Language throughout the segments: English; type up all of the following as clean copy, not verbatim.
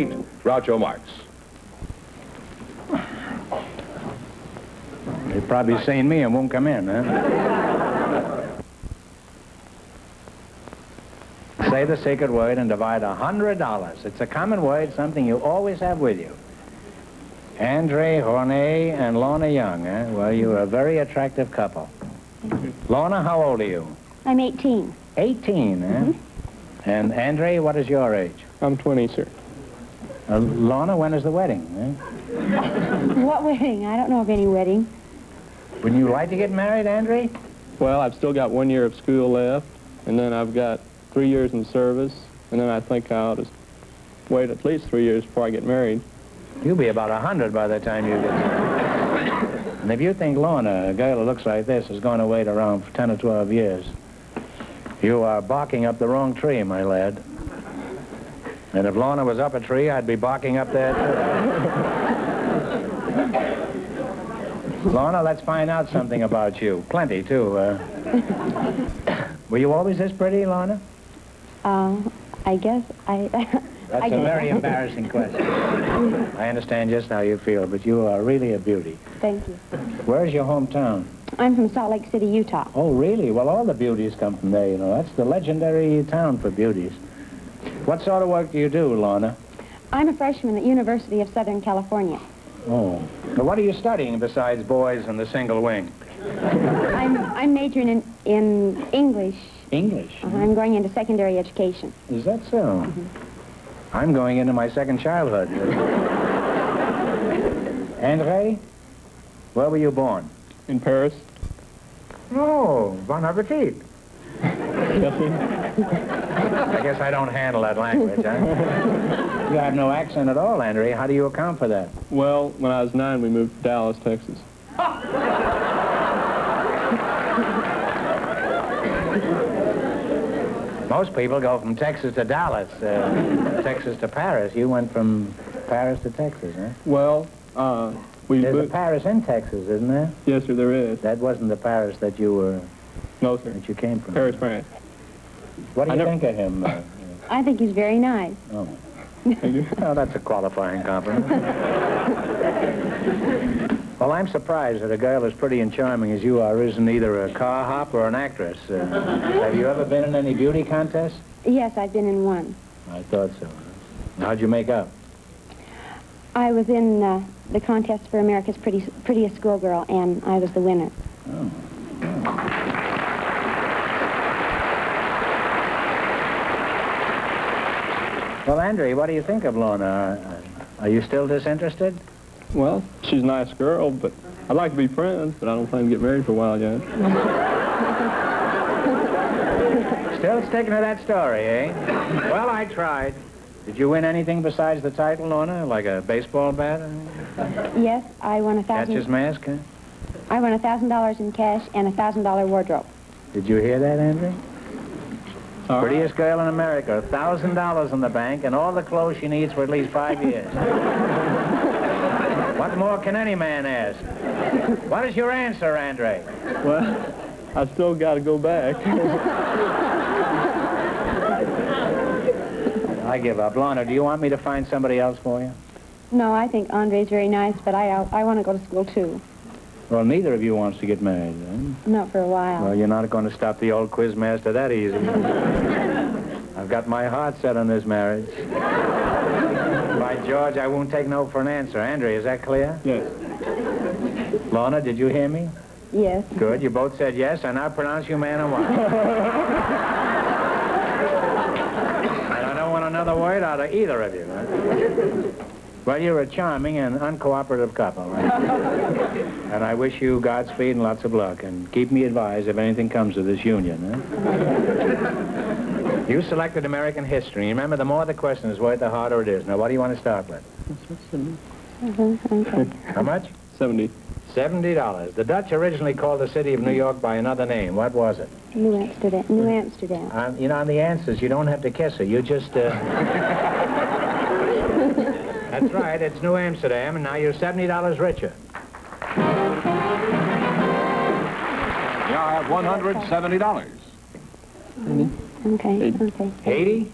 Meet Groucho Marx. You've probably seen me and won't come in, huh? Say the secret word and divide $100. It's a common word, something you always have with you. Andre Horney and Lorna Young, eh? Well, you're a very attractive couple. Lorna, how old are you? I'm 18. 18, eh? Mm-hmm. And Andre, what is your age? I'm 20, sir. Lorna, when is the wedding? Eh? What wedding? I don't know of any wedding. Wouldn't you like to get married, Andre? Well, I've still got 1 year of school left, and then I've got 3 years in service, and then I think I'll just wait at least 3 years before I get married. You'll be about 100 by the time you get married. And if you think Lorna, a girl who looks like this, is going to wait around for 10 or 12 years, you are barking up the wrong tree, my lad. And if Lorna was up a tree, I'd be barking up there, too. Lorna, let's find out something about you. Plenty, too. Were you always this pretty, Lorna? I guess That's a very embarrassing question. I understand just how you feel, but you are really a beauty. Thank you. Where's your hometown? I'm from Salt Lake City, Utah. Oh, really? Well, all the beauties come from there, you know. That's the legendary town for beauties. What sort of work do you do, Lorna? I'm a freshman at University of Southern California. Oh. Well, what are you studying besides boys and the single wing? I'm majoring in English. English? I'm going into secondary education. Is that so? Mm-hmm. I'm going into my second childhood. Andre, where were you born? In Paris. Oh, bon appetit. Yes, sir. I guess I don't handle that language, huh? You have no accent at all, Andre. How do you account for that? Well, when I was 9, we moved to Dallas, Texas. Most people go from Texas to Dallas, Texas to Paris. You went from Paris to Texas, huh? Well, we There's moved... a Paris in Texas, isn't there? Yes, sir, there is. That wasn't the Paris that you were... No, sir. That you came from. Paris, France. What do you think of him? I think he's very nice. Oh. Oh, that's a qualifying compliment. Well, I'm surprised that a girl as pretty and charming as you are isn't either a car hop or an actress. Have you ever been in any beauty contests? Yes, I've been in one. I thought so. How'd you make up? I was in the contest for America's Prettiest Schoolgirl, and I was the winner. Oh. Well, Andre, what do you think of Lorna? Are you still disinterested? Well, she's a nice girl, but I'd like to be friends, but I don't plan to get married for a while yet. Still sticking to that story, eh? Well, I tried. Did you win anything besides the title, Lorna? Like a baseball bat? Yes, I won Catcher's mask, huh? I won $1,000 in cash and a $1,000 wardrobe. Did you hear that, Andre? All right. Prettiest girl in America, $1,000 in the bank, and all the clothes she needs for at least 5 years. What more can any man ask? What is your answer, Andre? Well, I've still got to go back. I give up. Lorna, do you want me to find somebody else for you? No, I think Andre's very nice, but I want to go to school, too. Well, neither of you wants to get married, then. Not for a while. Well, you're not going to stop the old quizmaster that easy. I've got my heart set on this marriage. By George, I won't take no for an answer. Andre, is that clear? Yes. Lorna, did you hear me? Yes. Good. You both said yes. I now pronounce you man and wife. And I don't want another word out of either of you. Huh? Well, you're a charming and uncooperative couple. Right? And I wish you Godspeed and lots of luck. And keep me advised if anything comes of this union. Huh? You selected American history. Remember, the more the question is worth, the harder it is. Now, what do you want to start with? Okay. How much? 70. $70. The Dutch originally called the city of New York by another name. What was it? New Amsterdam. New Amsterdam. You know, on the answers, you don't have to kiss her. You just, That's right. It's New Amsterdam, and now you're $70 richer. You have $170. Okay. 80. Okay. 80?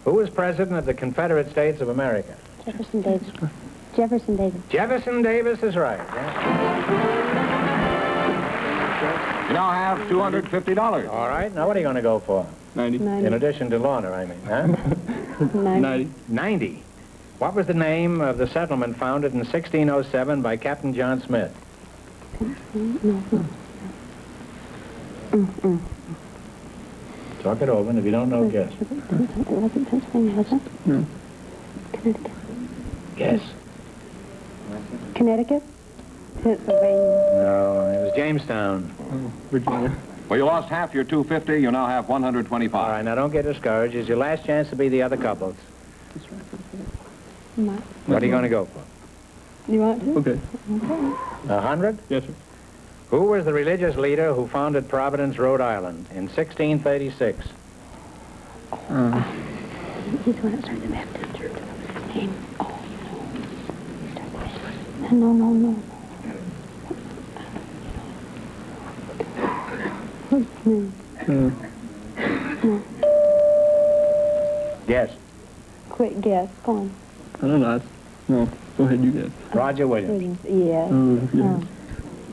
Who was president of the Confederate States of America? Jefferson Davis. Jefferson Davis. Jefferson Davis is right. You now have $250. All right, now what are you going to go for? 90. In addition to Lorna, I mean, huh? 90. 90. What was the name of the settlement founded in 1607 by Captain John Smith? Talk it over, and if you don't know, guess. It wasn't Pennsylvania, was it? No. Connecticut. Guess. Connecticut? Pennsylvania. No, it was Jamestown. Oh, Virginia. Well, you lost half your $250. You now have $125. All right, now don't get discouraged. It's your last chance to be the other couples. What are you going to go for? You want to? Okay. 100? Yes, sir. Who was the religious leader who founded Providence, Rhode Island in 1636? He's the one that started the Baptist church. His name. Oh, no. No. What's his name? No. Guess. Quick guess. Go on. I don't know. No. Go ahead, you guess. Roger Williams. Yeah. Yeah.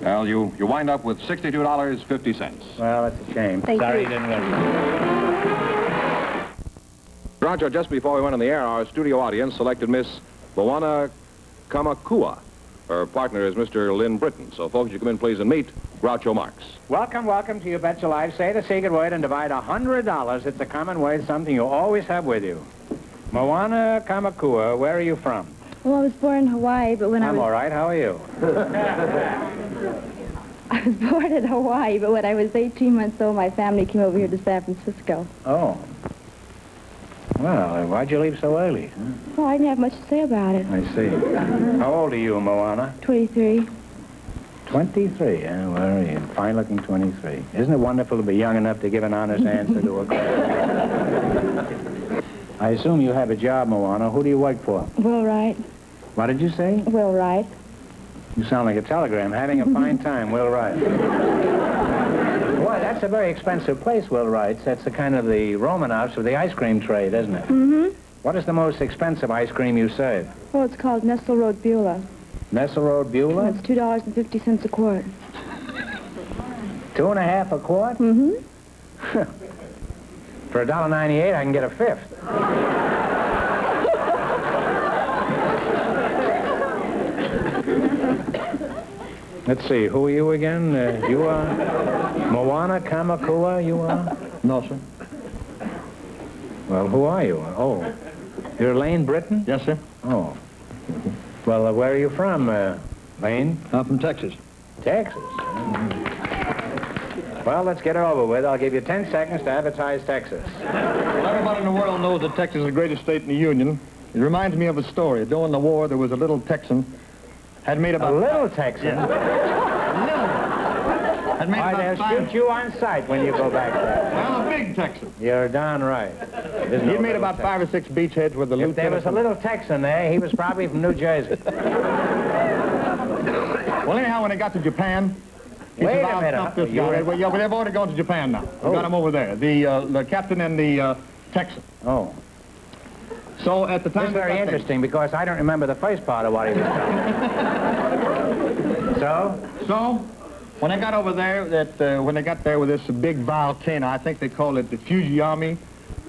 Well, you wind up with $62.50. Well, that's a shame. Thank Sorry you. you didn't win. Groucho, just before we went on the air, our studio audience selected Miss Moana Kamakua. Her partner is Mr. Lynn Britton. So, folks, you come in, please, and meet Groucho Marx. Welcome to You Bet Your Life. Say the secret word and divide $100. It's a common word, something you always have with you. Moana Kamakua, where are you from? Well, I was born in Hawaii, but when I'm all right. How are you? I was born in Hawaii, but when I was 18 months old, my family came over here to San Francisco. Oh. Well, why'd you leave so early? Huh? Well, I didn't have much to say about it. I see. How old are you, Moana? 23. 23, yeah? Where are you? Fine-looking 23. Isn't it wonderful to be young enough to give an honest answer to a question? I assume you have a job, Moana. Who do you work for? Will Wright. What did you say? Will Wright. You sound like a telegram. Having a fine time, Will Wright. Boy, that's a very expensive place, Will Wright's. That's the kind of the Romanovs of the ice cream trade, isn't it? Mm-hmm. What is the most expensive ice cream you serve? Well, it's called Nestle Road Beulah. Nestle Road Beulah? It's $2.50 a quart. 2.5 a quart? Mm-hmm. For $1.98, I can get a fifth. Let's see, who are you again? You are Moana Kamakua, you are? No, sir. Well, who are you? Oh, you're Lane Britton? Yes, sir. Oh. Well, where are you from, Lane? I'm from Texas. Texas. Well, let's get it over with. I'll give you 10 seconds to advertise Texas. Well, everybody in the world knows that Texas is the greatest state in the Union. It reminds me of a story. During the war, there was a little Texan had made about... A little Texan? Yeah. Had made about They'll five... shoot you on sight when you go back there. Well, a big Texan. You're darn right. He'd made about 5 or 6 beachheads with the If there was a little Texan there, he was probably from New Jersey. Well, anyhow, when they got to Japan... he Wait said, a "I'll minute. stop this guy." Well, yeah, but they've already gone to Japan now. We got them over there. The captain and the Texan. Oh. So at the time... That's very interesting because I don't remember the first part of what he was telling me. So, when I got over there, when they got there with this big volcano, I think they call it the Fujiyami,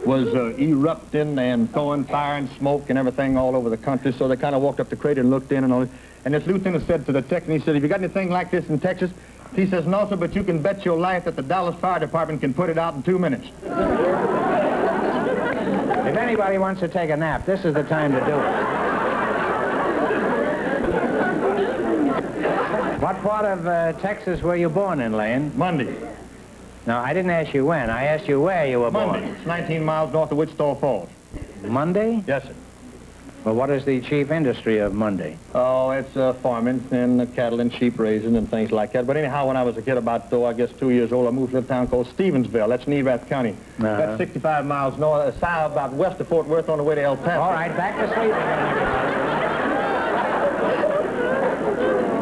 was erupting and throwing fire and smoke and everything all over the country. So they kind of walked up the crater and looked in and all. And this lieutenant said to the Texan, he said, "Have you got anything like this in Texas?" He says, "No, sir, but you can bet your life that the Dallas Fire Department can put it out in 2 minutes." If anybody wants to take a nap, this is the time to do it. What part of Texas were you born in, Lane? Monday. No, I didn't ask you when. I asked you where you were Monday. born. It's 19 miles north of Wichita Falls. Monday? Yes, sir. Well, what is the chief industry of Monday? Oh, it's farming and cattle and sheep raising and things like that. But anyhow, when I was a kid, about, I guess 2 years old, I moved to a town called Stevensville. That's in Erath County. That's 65 miles north, south, about west of Fort Worth on the way to El Paso. All right, back to sleep again.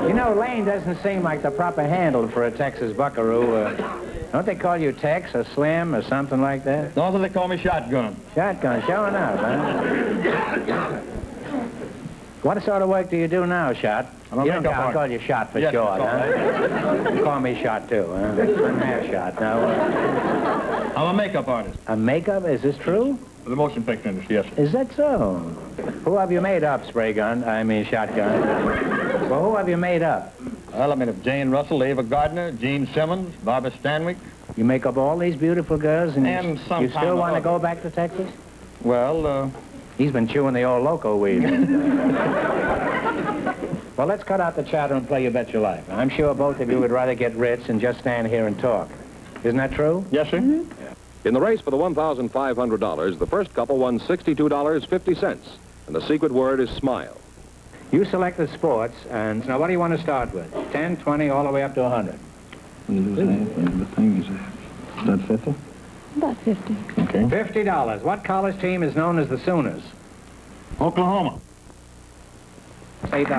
You know, Lane doesn't seem like the proper handle for a Texas buckaroo. Don't they call you Tex or Slim or something like that? Also, they call me Shotgun. Shotgun, showing up, huh? What sort of work do you do now, Shot? I'm a You don't makeup I'll artist. call you Shot for Yes, short, that's huh? You call me Shot, too, huh? I'm Hair Shot. Now, I'm a makeup artist a makeup, is this true? for the motion picture industry, yes, sir. Is that so? Who have you made up, Spray Gun? I mean, Shotgun. Well, who have you made up? Well, I mean, if Jane Russell, Ava Gardner, Gene Simmons, Barbara Stanwyck. You make up all these beautiful girls, and And you sometime still want to or go back to Texas? Well, He's been chewing the old loco weed. Well, let's cut out the chatter and play You Bet Your Life. I'm sure both of you would rather get rich than just stand here and talk. Isn't that true? yes, sir. In the race for the $1,500, the first couple won $62.50, and the secret word is smile. You selected sports, and now what do you want to start with? 10, 20, all the way up to 100. The thing is that 50? About 50. Okay. $50. What college team is known as the Sooners? Oklahoma. $8.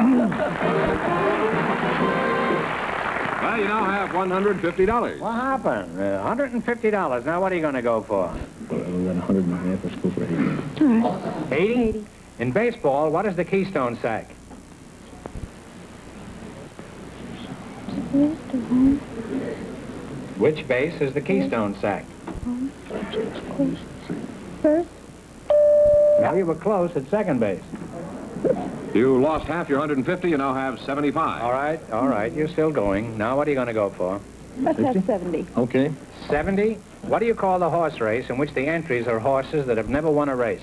Well, you now have $150. What happened? $150. Now what are you going to go for? Well, we got 100 let's go for 80. All right. 80? In baseball, what is the keystone sack? Which base is the keystone sack? First. Now you were close at second base. You lost half your 150, you now have 75. All right, you're still going. Now what are you going to go for? Let's have 70. Okay. 70? What do you call the horse race in which the entries are horses that have never won a race?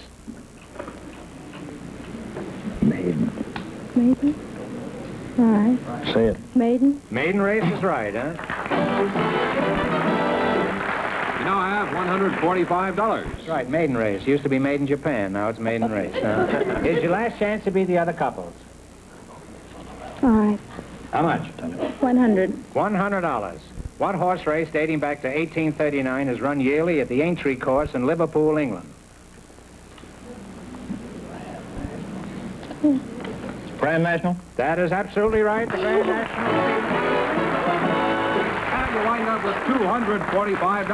Maiden. Maiden. All right. Say it. Maiden. Maiden race is right, huh? You now have $145. That's right, maiden race. Used to be made in Japan. Now it's maiden race. Here's your last chance to beat the other couples. All right. How much? 100. $100. What horse race dating back to 1839 is run yearly at the Aintree Course in Liverpool, England? Grand National? That is absolutely right, the Grand National. And you wind up with $245.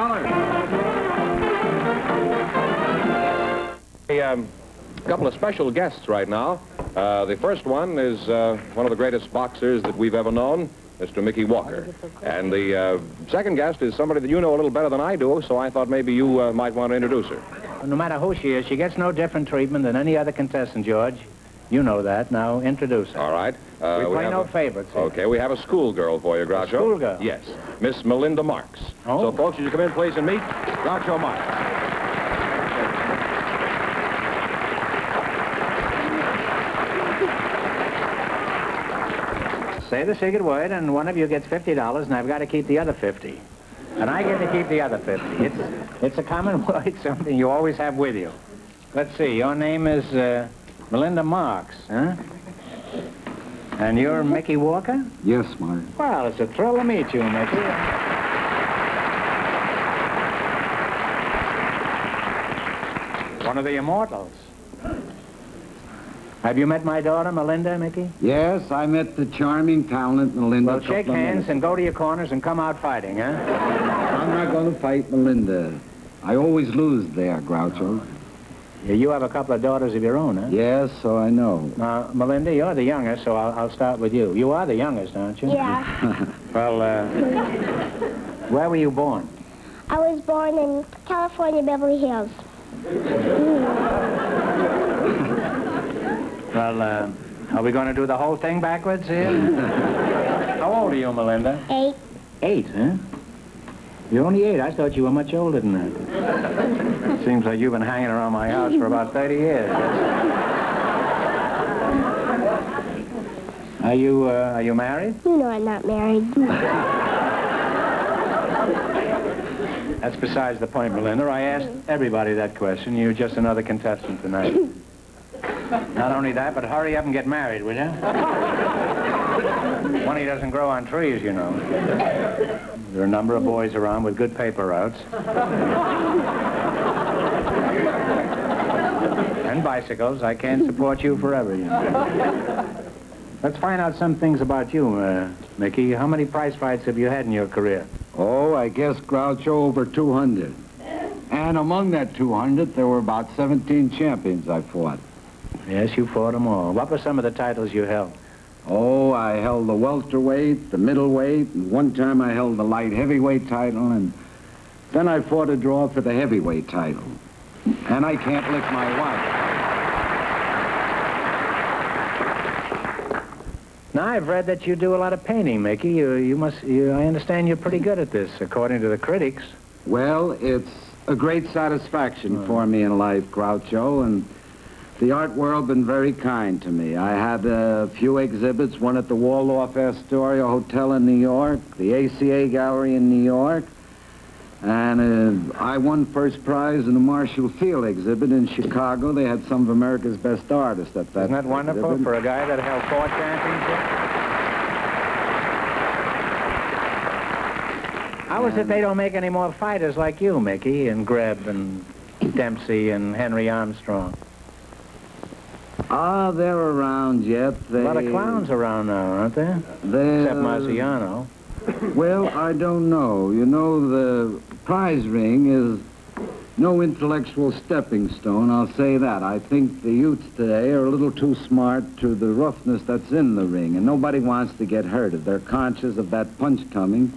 A couple of special guests right now. The first one is one of the greatest boxers that we've ever known, Mr. Mickey Walker. And the second guest is somebody that you know a little better than I do, so I thought maybe you might want to introduce her. No matter who she is, she gets no different treatment than any other contestant, George. You know that. Now, introduce her. All right. We play no favorites here. Okay, we have a schoolgirl for you, Groucho. Schoolgirl? Yes, Miss Melinda Marx. Oh. So, folks, would you come in, please, and meet Groucho Marx. Say the secret word, and one of you gets $50, and I've got to keep the other 50. And I get to keep the other 50. It's a common word, something you always have with you. Let's see, your name is Melinda Marx, huh? And you're Mickey Walker? Yes, my. Well, it's a thrill to meet you, Mickey. One of the immortals. Have you met my daughter, Melinda, Mickey? Yes, I met the charming talent, Melinda. Well, shake hands and go to your corners and come out fighting, huh? I'm not going to fight Melinda. I always lose there, Groucho. Yeah, you have a couple of daughters of your own, huh? Yes, so I know. Now, Melinda, you're the youngest, so I'll start with you. You are the youngest, aren't you? Yeah. Well, where were you born? I was born in California, Beverly Hills. Well, are we going to do the whole thing backwards here? How old are you, Melinda? 8. 8, huh? You're only 8. I thought you were much older than that. Seems like you've been hanging around my house for about 30 years. Are you married? You know I'm not married. That's besides the point, Melinda. I asked everybody that question. You're just another contestant tonight. Not only that, but hurry up and get married, will you? Money doesn't grow on trees, you know. There are a number of boys around with good paper routes. And bicycles. I can't support you forever, you know. Let's find out some things about you, Mickey. How many prize fights have you had in your career? Oh, I guess, Groucho, over 200. And among that 200, there were about 17 champions I fought. Yes, you fought them all. What were some of the titles you held? Oh, I held the welterweight, the middleweight, and one time I held the light heavyweight title, and then I fought a draw for the heavyweight title. And I can't lick my wife. Now, I've read that you do a lot of painting, Mickey. I understand you're pretty good at this, according to the critics. Well, it's a great satisfaction for me in life, Groucho, and the art world been very kind to me. I had a few exhibits, one at the Waldorf Astoria Hotel in New York, the ACA Gallery in New York, and I won first prize in the Marshall Field exhibit in Chicago. They had some of America's best artists at that. Isn't that wonderful exhibit. for a guy that held 4 championships? How is it they don't make any more fighters like you, Mickey, and Greb and Dempsey and Henry Armstrong? Ah, they're around yet. A lot of clowns around now, aren't there? Except Marciano. Well, I don't know. You know, the prize ring is no intellectual stepping stone, I'll say that. I think the youths today are a little too smart to the roughness that's in the ring, and nobody wants to get hurt if they're conscious of that punch coming.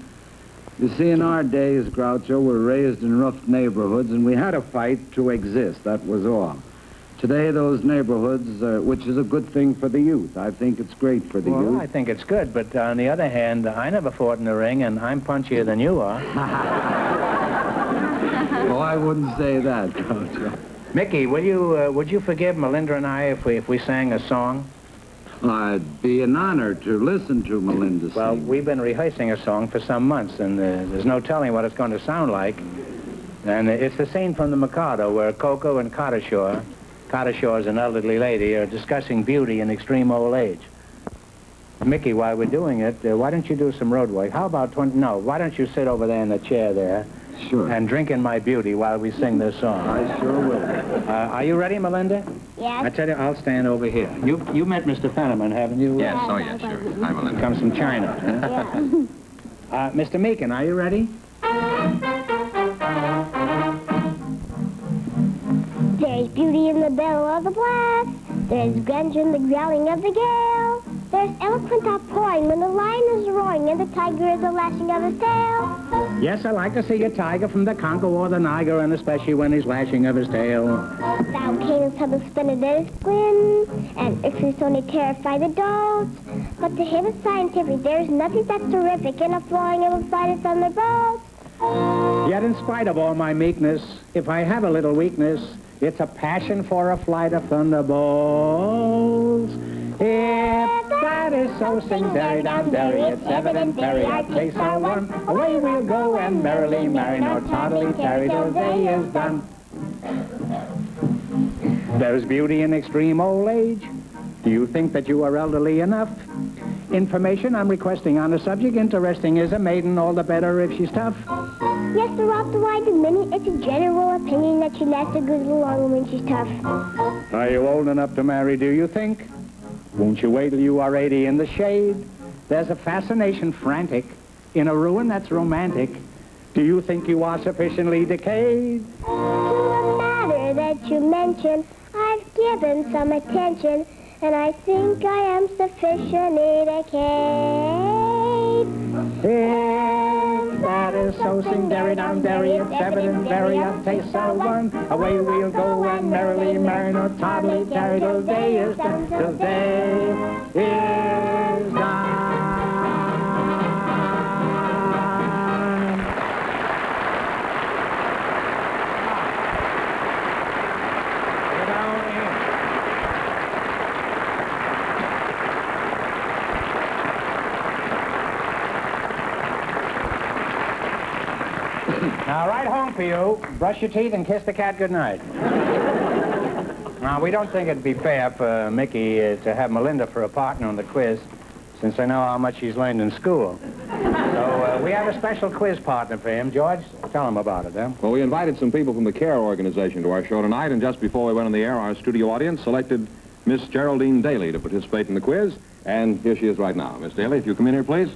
You see, in our days, Groucho, we're raised in rough neighborhoods, and we had a fight to exist, that was all. Today, those neighborhoods, which is a good thing for the youth. I think it's great for the youth. Well, I think it's good, but on the other hand, I never fought in the ring, and I'm punchier than you are. Oh, I wouldn't say that, Groucho. Mickey, would you forgive Melinda and I if we sang a song? It'd be an honor to listen to Melinda sing. Well, we've been rehearsing a song for some months, and there's no telling what it's going to sound like. And it's the scene from The Mikado where Coco and Cotteshaw is an elderly lady, are discussing beauty in extreme old age. Mickey, while we're doing it, why don't you do some road work? How about why don't you sit over there in the chair there? Sure. And drink in my beauty while we sing this song. I sure will. Are you ready, Melinda? Yes. I tell you, I'll stand over here. You met Mr. Fenneman, haven't you? Yes, oh yes, sure. Hi, Melinda. Comes from China. Yeah. Mr. Meekin, are you ready? There's beauty in the bellow of the blast. There's grandeur in the growling of the gale. There's eloquent outpouring when the lion is roaring and the tiger is the lashing of his tail. Yes, I like to see a tiger from the Congo or the Niger, and especially when he's lashing of his tail. Thou canst have the splendid at his squint, and Ixus only terrify the dogs. But to him it's scientific, there's nothing that's terrific in a flying of a flight of thunderbolts. Yet in spite of all my meekness, if I have a little weakness, it's a passion for a flight of thunderbolts. If that is so, sing derry down derry, it's evident derry, I chase our one. Away we'll go and merrily marry, nor tardily tarry till day is done. There's beauty in extreme old age. Do you think that you are elderly enough? Information I'm requesting on the subject. Interesting is a maiden, all the better if she's tough. Yes, throughout the wide dominion, it's a general opinion that she lasts a good little longer when she's tough. Are you old enough to marry, do you think? Won't you wait till you are 80 in the shade? There's a fascination frantic in a ruin that's romantic. Do you think you are sufficiently decayed? To the matter that you mention, I've given some attention, and I think I am sufficiently decayed. If that is so, sing derry down derry, it's evident very a taste of one. Away we'll go and merrily marry, nor tardily tarry till day is done, till day is done. Now, right home for you. Brush your teeth and kiss the cat goodnight. Now, we don't think it'd be fair for Mickey to have Melinda for a partner on the quiz, since I know how much he's learned in school. So, we have a special quiz partner for him. George, tell him about it, huh? Well, we invited some people from the CARE organization to our show tonight, and just before we went on the air, our studio audience selected Miss Geraldine Daly to participate in the quiz, and here she is right now. Miss Daly, if you come in here, please.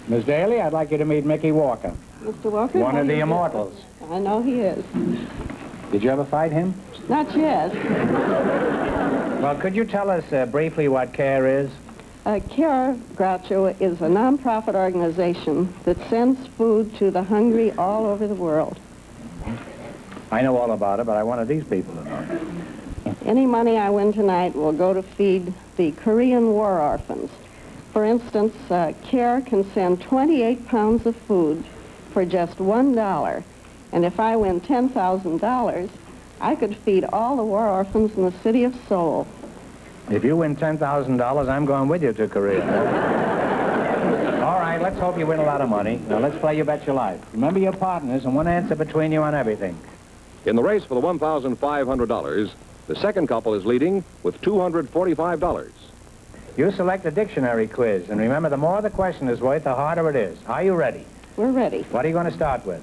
Miss Daly, I'd like you to meet Mickey Walker. Mr. Walker? One of the immortals. I know he is. Did you ever fight him? Not yet. Well, could you tell us briefly what CARE is? CARE, Groucho, is a non-profit organization that sends food to the hungry all over the world. I know all about it, but I wanted these people to know. Any money I win tonight will go to feed the Korean war orphans. For instance, CARE can send 28 pounds of food for just $1. And if I win $10,000, I could feed all the war orphans in the city of Seoul. If you win $10,000, I'm going with you to Korea. All right, let's hope you win a lot of money. Now, let's play You Bet Your Life. Remember your partners and one answer between you on everything. In the race for the $1,500, the second couple is leading with $245. You select a dictionary quiz, and remember, the more the question is worth, the harder it is. Are you ready? We're ready. What are you going to start with?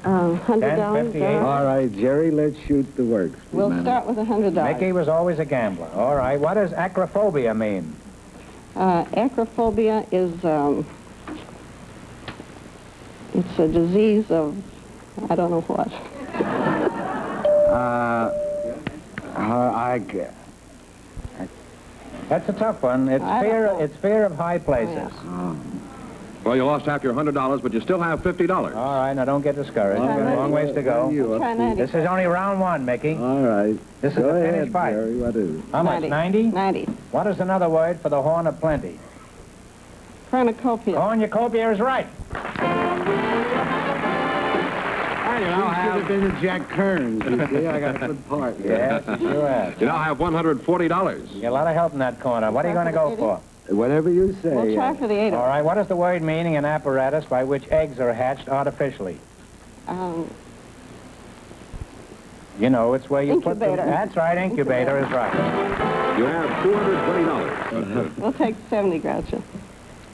$100. 10, 58. All right, Jerry, let's shoot the works. We'll start with $100. Mickey was always a gambler. All right, what does acrophobia mean? Acrophobia is, it's a disease of, I don't know what. That's a tough one. It's fear of high places. Oh. Well, you lost half your $100, but you still have $50. All right, now don't get discouraged. We've got a long ways to go. This is only round one, Mickey. All right. This is the finished fight. Jerry, what is it? How much, 90? 90. What is another word for the horn of plenty? Cornucopia. Cornucopia is right. You should have been a Jack Kearns, you see. I got a good part. Yes, you sure have. You now have $140. You get a lot of help in that corner. What are you going to go for? Whatever you say. We'll try for the 8. All right, what is the word meaning an apparatus by which eggs are hatched artificially? You know, it's where you incubator. put them. That's right, incubator is right. You have $220. We'll take 70, Groucho.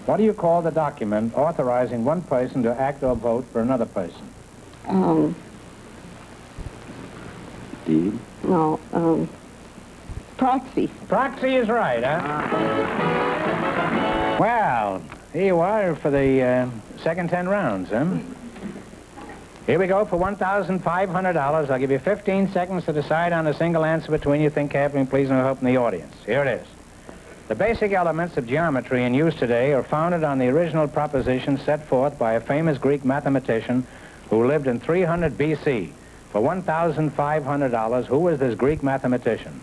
What do you call the document authorizing one person to act or vote for another person? Deed? No, proxy. Proxy is right, huh? Well, here you are for the second 10 rounds, huh? Here we go for $1,500. I'll give you 15 seconds to decide on a single answer between you. Think carefully and please no help from the audience. Here it is. The basic elements of geometry in use today are founded on the original proposition set forth by a famous Greek mathematician who lived in 300 B.C. For $1,500, who was this Greek mathematician?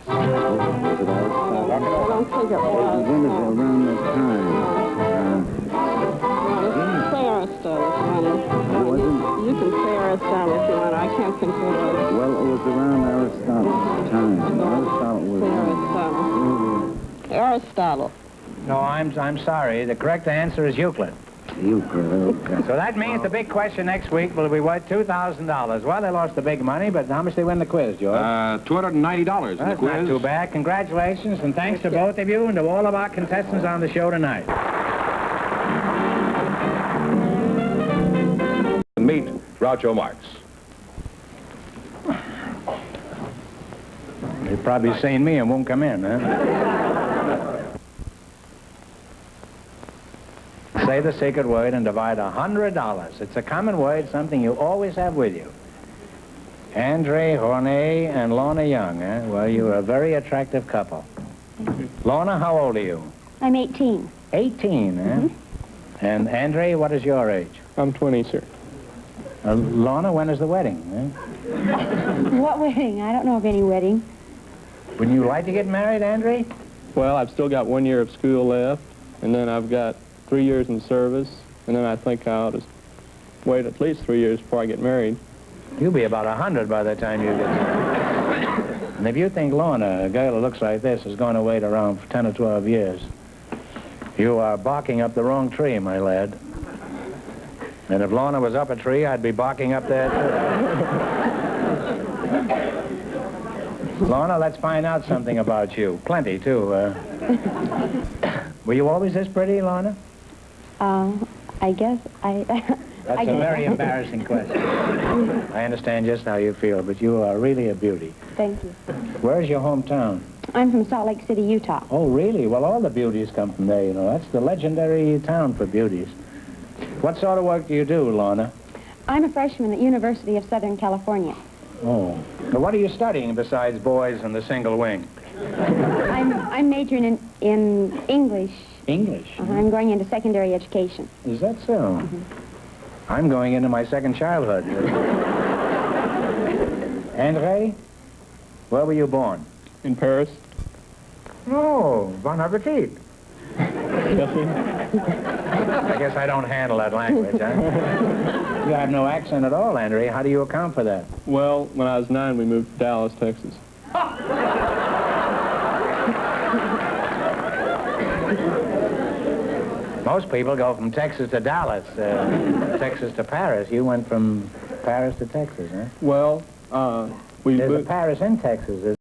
Was it Aristotle? I don't think it was. When is it around that time? Say Aristotle, honey. wasn't? You can say Aristotle if you want. I can't think who it was. Well, it was around Aristotle's time. Aristotle was... Say Aristotle. No, I'm sorry. The correct answer is Euclid. Euclid, okay. So that means the big question next week will be worth $2,000. Well, they lost the big money, but how much they win the quiz, George? $290 in the That's quiz. not too bad. Congratulations, and thanks to both of you and to all of our contestants on the show tonight. Meet Groucho Marx. You've probably seen me and won't come in, huh? Say the secret word and divide $100. It's a common word, something you always have with you. Andre Horney and Lorna Young, eh? Well, you're a very attractive couple. Lorna, how old are you? I'm 18. 18, eh? Mm-hmm. And Andre, what is your age? I'm 20, sir. Lorna, when is the wedding? Eh? What wedding? I don't know of any wedding. Wouldn't you like to get married, Andre? Well, I've still got 1 year of school left, and then I've got 3 years in service, and then I think I ought to wait at least 3 years before I get married. You'll be about 100 by the time you get married. And if you think Lorna, a girl who looks like this, is going to wait around for 10 or 12 years, you are barking up the wrong tree, my lad. And if Lorna was up a tree, I'd be barking up there, too. Lorna, let's find out something about you. Plenty, too. Were you always this pretty, Lorna? I guess That's a very embarrassing question. I understand just how you feel, but you are really a beauty. Thank you. Where's your hometown? I'm from Salt Lake City, Utah. Oh, really? Well, all the beauties come from there, you know. That's the legendary town for beauties. What sort of work do you do, Lorna? I'm a freshman at University of Southern California. Oh. Now, what are you studying besides boys and the single wing? I'm majoring in English. English? I'm going into secondary education. Is that so? I'm going into my second childhood. Andre, where were you born? In Paris. Oh, bon appetit. Yes, sir. I guess I don't handle that language, huh? You have no accent at all, Andre. How do you account for that? Well, when I was 9, we moved to Dallas, Texas. Most people go from Texas to Dallas, Texas to Paris. You went from Paris to Texas, huh? Well, we There's a moved... Paris in Texas.